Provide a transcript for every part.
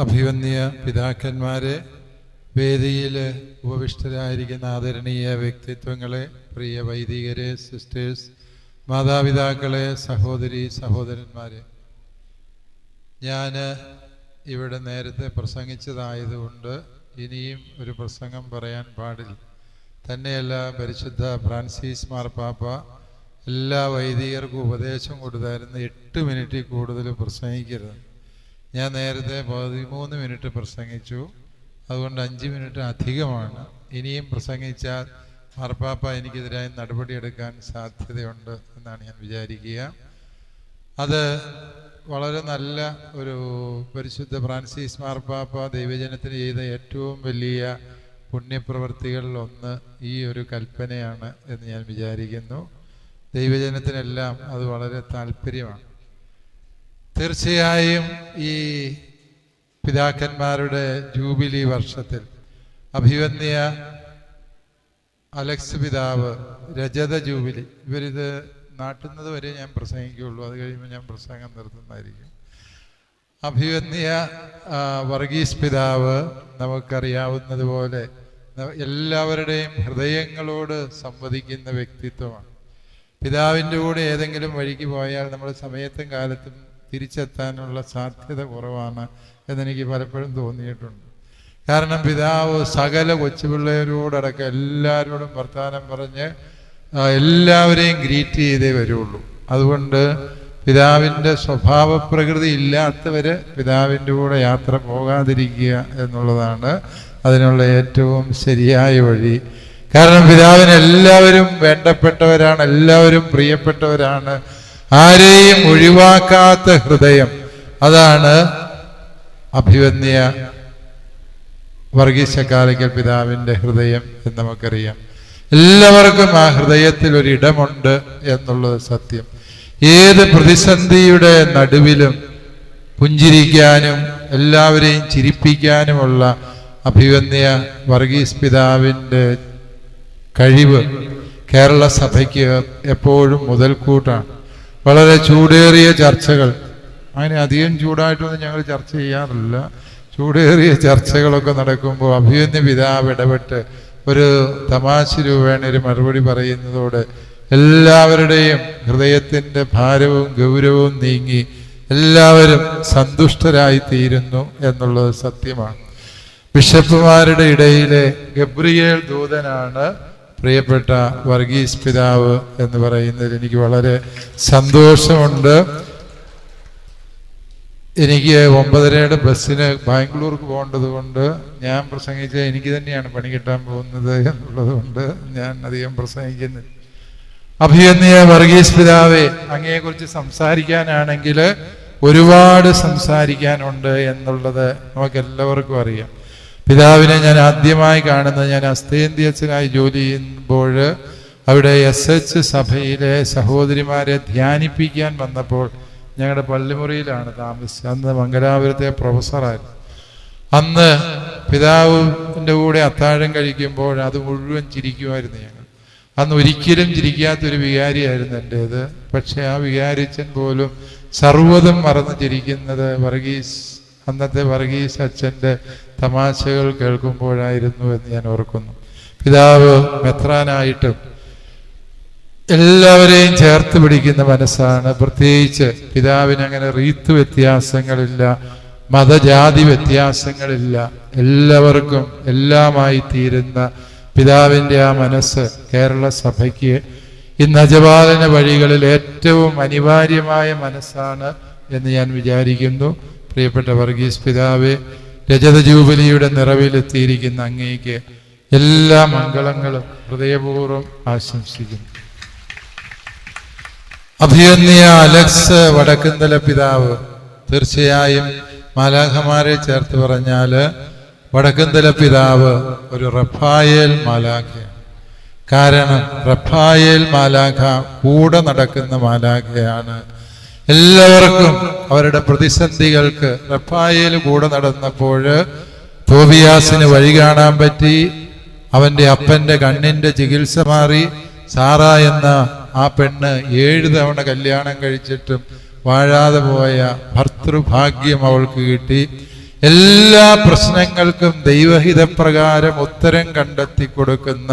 അഭിവന്യ പിതാക്കന്മാരെ, വേദിയിൽ ഉപവിഷ്ടരായിരിക്കുന്ന ആദരണീയ വ്യക്തിത്വങ്ങളെ, പ്രിയ വൈദികരെ, സിസ്റ്റേഴ്സ്, മാതാപിതാക്കളെ, സഹോദരി സഹോദരന്മാരെ, ഞാൻ ഇവിടെ നേരത്തെ പ്രസംഗിച്ചതായതുകൊണ്ട് ഇനിയും ഒരു പ്രസംഗം പറയാൻ പാടില്ല. തന്നെയല്ല, പരിശുദ്ധ ഫ്രാൻസിസ് മാർപ്പാപ്പ എല്ലാ വൈദികർക്കും ഉപദേശം കൊടുത്തായിരുന്നു 8 മിനിറ്റിൽ കൂടുതൽ പ്രസംഗിക്കരുത്. ഞാൻ നേരത്തെ 13 മിനിറ്റ് പ്രസംഗിച്ചു, അതുകൊണ്ട് 5 മിനിറ്റ് അധികമാണ്. ഇനിയും പ്രസംഗിച്ചാൽ മാർപ്പാപ്പ എനിക്കെതിരായി നടപടിയെടുക്കാൻ സാധ്യതയുണ്ട് എന്നാണ് ഞാൻ വിചാരിക്കുക. അത് വളരെ നല്ല ഒരു പരിശുദ്ധ ഫ്രാൻസിസ് മാർപ്പാപ്പ ദൈവജനത്തിന് ചെയ്ത ഏറ്റവും വലിയ പുണ്യപ്രവൃത്തികളിലൊന്ന് ഈ ഒരു കൽപ്പനയാണ് എന്ന് ഞാൻ വിചാരിക്കുന്നു. ദൈവജനത്തിനെല്ലാം അത് വളരെ താല്പര്യമാണ്. തീർച്ചയായും ഈ പിതാക്കന്മാരുടെ ജൂബിലി വർഷത്തിൽ അഭിവന്യ അലക്സ് പിതാവ് രജത ജൂബിലി, ഇവരിത് നാട്ടുന്നത് വരെ ഞാൻ പ്രസംഗിക്കുകയുള്ളൂ, അത് കഴിയുമ്പോൾ ഞാൻ പ്രസംഗം നിർത്തുന്നതായിരിക്കും. അഭിവന്യ വർഗീസ് പിതാവ് നമുക്കറിയാവുന്നതുപോലെ എല്ലാവരുടെയും ഹൃദയങ്ങളോട് സംവദിക്കുന്ന വ്യക്തിത്വമാണ്. പിതാവിൻ്റെ കൂടെ ഏതെങ്കിലും വഴിക്ക് പോയാൽ നമ്മൾ സമയത്തും കാലത്തും തിരിച്ചെത്താനുള്ള സാധ്യത കുറവാണ് എന്നെനിക്ക് പലപ്പോഴും തോന്നിയിട്ടുണ്ട്. കാരണം പിതാവ് സകല കൊച്ചുപിള്ളേരോടടക്കം എല്ലാവരോടും വർത്തമാനം പറഞ്ഞ് എല്ലാവരെയും ഗ്രീറ്റ് ചെയ്തേ വരുള്ളൂ. അതുകൊണ്ട് പിതാവിൻ്റെ സ്വഭാവപ്രകൃതി ഇല്ലാത്തവർ പിതാവിൻ്റെ കൂടെ യാത്ര പോകാതിരിക്കുക എന്നുള്ളതാണ് അതിനുള്ള ഏറ്റവും ശരിയായ വഴി. കാരണം പിതാവിന് എല്ലാവരും വേണ്ടപ്പെട്ടവരാണ്, എല്ലാവരും പ്രിയപ്പെട്ടവരാണ്, ആരെയും ഒഴിവാക്കാത്ത ഹൃദയം, അതാണ് അഭിവന്യ വർഗീസ് ചക്കാലയ്ക്കൽ പിതാവിൻ്റെ ഹൃദയം എന്ന് നമുക്കറിയാം. എല്ലാവർക്കും ആ ഹൃദയത്തിൽ ഒരിടമുണ്ട് എന്നുള്ളത് സത്യം. ഏത് പ്രതിസന്ധിയുടെ നടുവിലും പുഞ്ചിരിക്കാനും എല്ലാവരെയും ചിരിപ്പിക്കാനുമുള്ള അഭിവന്യ വർഗീസ് പിതാവിൻ്റെ കഴിവ് കേരള സഭയ്ക്ക് എപ്പോഴും മുതൽക്കൂട്ടാണ്. വളരെ ചൂടേറിയ ചർച്ചകൾ, അങ്ങനെ അധികം ചൂടായിട്ടൊന്നും ഞങ്ങൾ ചർച്ച ചെയ്യാറില്ല, ചൂടേറിയ ചർച്ചകളൊക്കെ നടക്കുമ്പോൾ അഭിവന്യ പിതാവ് ഇടപെട്ട് ഒരു തമാശ രൂപേണ ഒരു മറുപടി പറയുന്നതോടെ എല്ലാവരുടെയും ഹൃദയത്തിൻ്റെ ഭാരവും ഗൗരവവും നീങ്ങി എല്ലാവരും സന്തുഷ്ടരായി തീരുന്നു എന്നുള്ളത് സത്യമാണ്. ബിഷപ്പുമാരുടെ ഇടയിലെ ഗബ്രിയേൽ ദൂതനാണ് പ്രിയപ്പെട്ട വർഗീസ് പിതാവ് എന്ന് പറയുന്നതിൽ എനിക്ക് വളരെ സന്തോഷമുണ്ട്. എനിക്ക് 9:30 ബസ്സിന് ബാംഗ്ലൂർക്ക് പോകേണ്ടത് കൊണ്ട് ഞാൻ പ്രസംഗിച്ച എനിക്ക് തന്നെയാണ് പണി കിട്ടാൻ പോകുന്നത് എന്നുള്ളത് കൊണ്ട് ഞാൻ അധികം പ്രസംഗിക്കുന്നില്ല. അഭിവന്യ വർഗീസ് പിതാവെ, അങ്ങയെക്കുറിച്ച് സംസാരിക്കാനാണെങ്കിൽ ഒരുപാട് സംസാരിക്കാനുണ്ട് എന്നുള്ളത് നമുക്കെല്ലാവർക്കും അറിയാം. പിതാവിനെ ഞാൻ ആദ്യമായി കാണുന്നത് ഞാൻ അസ്തേന്ത്യച്ചനായി ജോലി ചെയ്യുമ്പോൾ അവിടെ SH സഭയിലെ സഹോദരിമാരെ ധ്യാനിപ്പിക്കാൻ വന്നപ്പോൾ ഞങ്ങളുടെ പള്ളിമുറിയിലാണ് താമസിച്ചത്. അന്ന് മംഗലാപുരത്തെ പ്രൊഫസറായിരുന്നു. അന്ന് പിതാവിൻ്റെ കൂടെ അത്താഴം കഴിക്കുമ്പോൾ അത് മുഴുവൻ ചിരിക്കുമായിരുന്നു ഞങ്ങൾ. അന്ന് ഒരിക്കലും ചിരിക്കാത്തൊരു വികാരിയായിരുന്നു എൻ്റേത്. പക്ഷെ ആ വികാരിച്ചൻ പോലും സർവ്വതും മറന്ന് ചിരിക്കുന്നത് അന്നത്തെ വർഗീസ് അച്ഛൻ്റെ തമാശകൾ കേൾക്കുമ്പോഴായിരുന്നു എന്ന് ഞാൻ ഓർക്കുന്നു. പിതാവ് മെത്രാനായിട്ടും എല്ലാവരെയും ചേർത്ത് പിടിക്കുന്ന മനസ്സാണ്. പ്രത്യേകിച്ച് പിതാവിന് അങ്ങനെ റീത്ത് വ്യത്യാസങ്ങളില്ല, മതജാതി വ്യത്യാസങ്ങളില്ല, എല്ലാവർക്കും എല്ലാമായി തീരുന്ന പിതാവിൻ്റെ ആ മനസ്സ് കേരള സഭയ്ക്ക് ഇന്ന് അജപാലന വഴികളിൽ ഏറ്റവും അനിവാര്യമായ മനസ്സാണ് എന്ന് ഞാൻ വിചാരിക്കുന്നു. പ്രിയപ്പെട്ട വർഗീസ് പിതാവെ, രജത ജൂബിലിയുടെ നിറവിലെത്തിയിരിക്കുന്ന അങ്ങേക്ക് എല്ലാ മംഗളങ്ങളും ഹൃദയപൂർവ്വം ആശംസിക്കുന്നു. അഭിവന്യ അലക്സ് വടക്കുംതല പിതാവ്, തീർച്ചയായും മാലാഖമാരെ ചേർത്ത് പറഞ്ഞാൽ വടക്കുംതല പിതാവ് ഒരു റഫായേൽ മാലാഖയാണ്. കാരണം റഫായേൽ മാലാഖ കൂടെ നടക്കുന്ന മാലാഖയാണ്. എല്ലാവർക്കും അവരുടെ പ്രതിസന്ധികൾക്ക് റഫായേൽ കൂടെ നടന്നപ്പോൾ തോബിയാസിന് വഴി കാണാൻ പറ്റി. അവൻ്റെ അപ്പൻ്റെ കണ്ണിൻ്റെ ചികിത്സ മാറി. സാറ എന്ന ആ പെണ്ണ് 7 തവണ കല്യാണം കഴിച്ചിട്ടും വാഴാതെ പോയ ഭർത്തൃഭാഗ്യം അവൾക്ക് കിട്ടി. എല്ലാ പ്രശ്നങ്ങൾക്കും ദൈവഹിതപ്രകാരം ഉത്തരം കണ്ടെത്തി കൊടുക്കുന്ന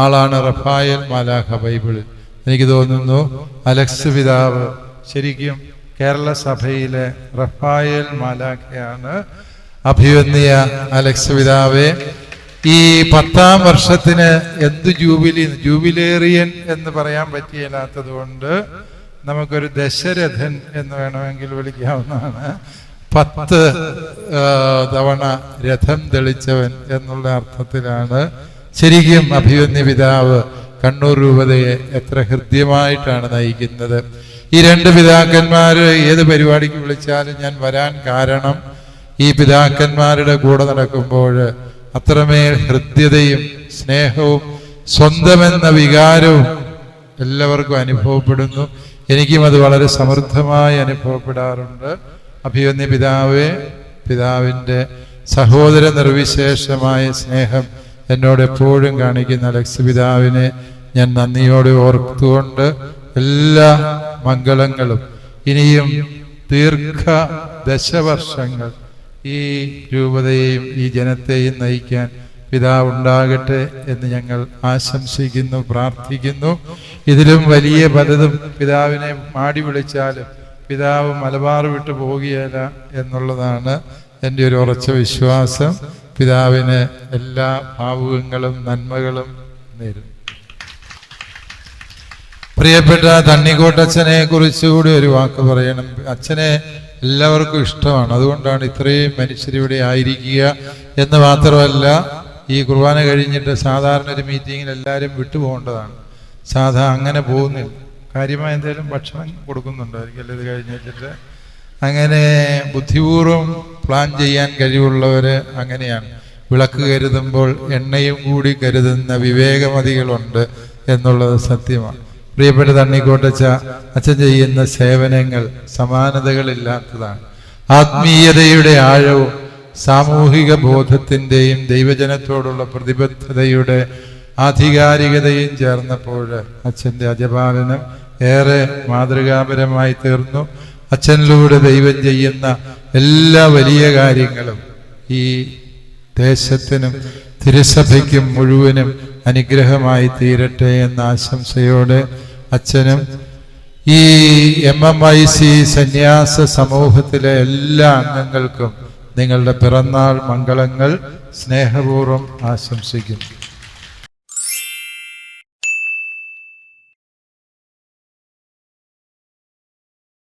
ആളാണ് റഫായേൽ മാലാഖ ബൈബിളിൽ. എനിക്ക് തോന്നുന്നു അലക്സ് പിതാവ് ശരിക്കും കേരള സഭയിലെ റഫായേൽ മാലാഖയാണ്. അഭിവന്യ അലക്സ് പിതാവെ, ഈ 10-ാം വർഷത്തിന് എന്ത് ജൂബിലേറിയൻ എന്ന് പറയാൻ പറ്റിയില്ലാത്തത് കൊണ്ട് നമുക്കൊരു ദശരഥൻ എന്ന് വേണമെങ്കിൽ വിളിക്കാവുന്നതാണ്. 10 തവണ രഥം തെളിച്ചവൻ എന്നുള്ള അർത്ഥത്തിലാണ് ശരിക്കും അഭിവന്യ പിതാവ് കണ്ണൂർ രൂപതയെ എത്ര ഹൃദ്യമായിട്ടാണ് നയിക്കുന്നത്. ഈ 2 പിതാക്കന്മാര് ഏത് പരിപാടിക്ക് വിളിച്ചാലും ഞാൻ വരാൻ കാരണം ഈ പിതാക്കന്മാരുടെ കൂടെ നടക്കുമ്പോൾ അത്രമേൽ ഹൃദ്യതയും സ്നേഹവും സ്വന്തമെന്ന വികാരവും എല്ലാവർക്കും അനുഭവപ്പെടുന്നു. എനിക്കും അത് വളരെ സമൃദ്ധമായി അനുഭവപ്പെടാറുണ്ട്. അഭിവന്യ പിതാവേ, പിതാവിൻ്റെ സഹോദര നിർവിശേഷമായ സ്നേഹം എന്നോട് എപ്പോഴും കാണിക്കുന്ന അലക്സ് പിതാവിനെ ഞാൻ നന്ദിയോടെ ഓർത്തുകൊണ്ട് എല്ലാ മംഗളങ്ങളും ഇനിയും ദീർഘ ദശവർഷങ്ങൾ ഈ രൂപതയെയും ഈ ജനത്തെയും നയിക്കാൻ പിതാവ് ഉണ്ടാകട്ടെ എന്ന് ഞങ്ങൾ ആശംസിക്കുന്നു, പ്രാർത്ഥിക്കുന്നു. ഇതിലും വലിയ പലതും പിതാവിനെ മാടി വിളിച്ചാലും പിതാവ് മലബാർ വിട്ടു പോവുകയില്ല എന്നുള്ളതാണ് എൻ്റെ ഒരു ഉറച്ച വിശ്വാസം. പിതാവിന് എല്ലാ ഭാവുകങ്ങളും നന്മകളും നേരും. പ്രിയപ്പെട്ട തണ്ണിക്കോട്ടച്ഛനെ കുറിച്ചുകൂടി ഒരു വാക്ക് പറയണം. അച്ഛനെ എല്ലാവർക്കും ഇഷ്ടമാണ്, അതുകൊണ്ടാണ് ഇത്രയും മനുഷ്യരിവിടെ ആയിരിക്കുക എന്ന് മാത്രമല്ല, ഈ കുർബാന കഴിഞ്ഞിട്ട് സാധാരണ ഒരു മീറ്റിങ്ങിൽ എല്ലാവരും വിട്ടുപോകേണ്ടതാണ്. അങ്ങനെ പോകുന്നില്ല. കാര്യമായ എന്തെങ്കിലും ഭക്ഷണം കൊടുക്കുന്നുണ്ടായിരിക്കും ഇത് കഴിഞ്ഞിട്ട്. അങ്ങനെ ബുദ്ധിപൂർവം പ്ലാൻ ചെയ്യാൻ കഴിവുള്ളവർ അങ്ങനെയാണ്. വിളക്ക് കരുതുമ്പോൾ എണ്ണയും കൂടി കരുതുന്ന വിവേകമതികളുണ്ട് എന്നുള്ളത് സത്യമാണ്. പ്രിയപ്പെട്ട തണ്ണിക്കോട്ടച്ച, അച്ഛൻ ചെയ്യുന്ന സേവനങ്ങൾ സമാനതകളില്ലാത്തതാണ്. ആത്മീയതയുടെ ആഴവും സാമൂഹിക ബോധത്തിൻ്റെയും ദൈവജനത്തോടുള്ള പ്രതിബദ്ധതയുടെ ആധികാരികതയും ചേർന്നപ്പോൾ അച്ഛൻ്റെ അജപാലനം ഏറെ മാതൃകാപരമായി തീർന്നു. അച്ഛനിലൂടെ ദൈവം ചെയ്യുന്ന എല്ലാ വലിയ കാര്യങ്ങളും ഈ ദേശത്തിനും തിരുസഭയ്ക്കും മുഴുവനും അനുഗ്രഹമായി തീരട്ടെ എന്ന ആശംസയോടെ അച്ഛനും ഈ MMIC സന്യാസ സമൂഹത്തിലെ എല്ലാ അംഗങ്ങൾക്കും നിങ്ങളുടെ പിറന്നാൾ മംഗളങ്ങൾ സ്നേഹപൂർവ്വം ആശംസിക്കുന്നു.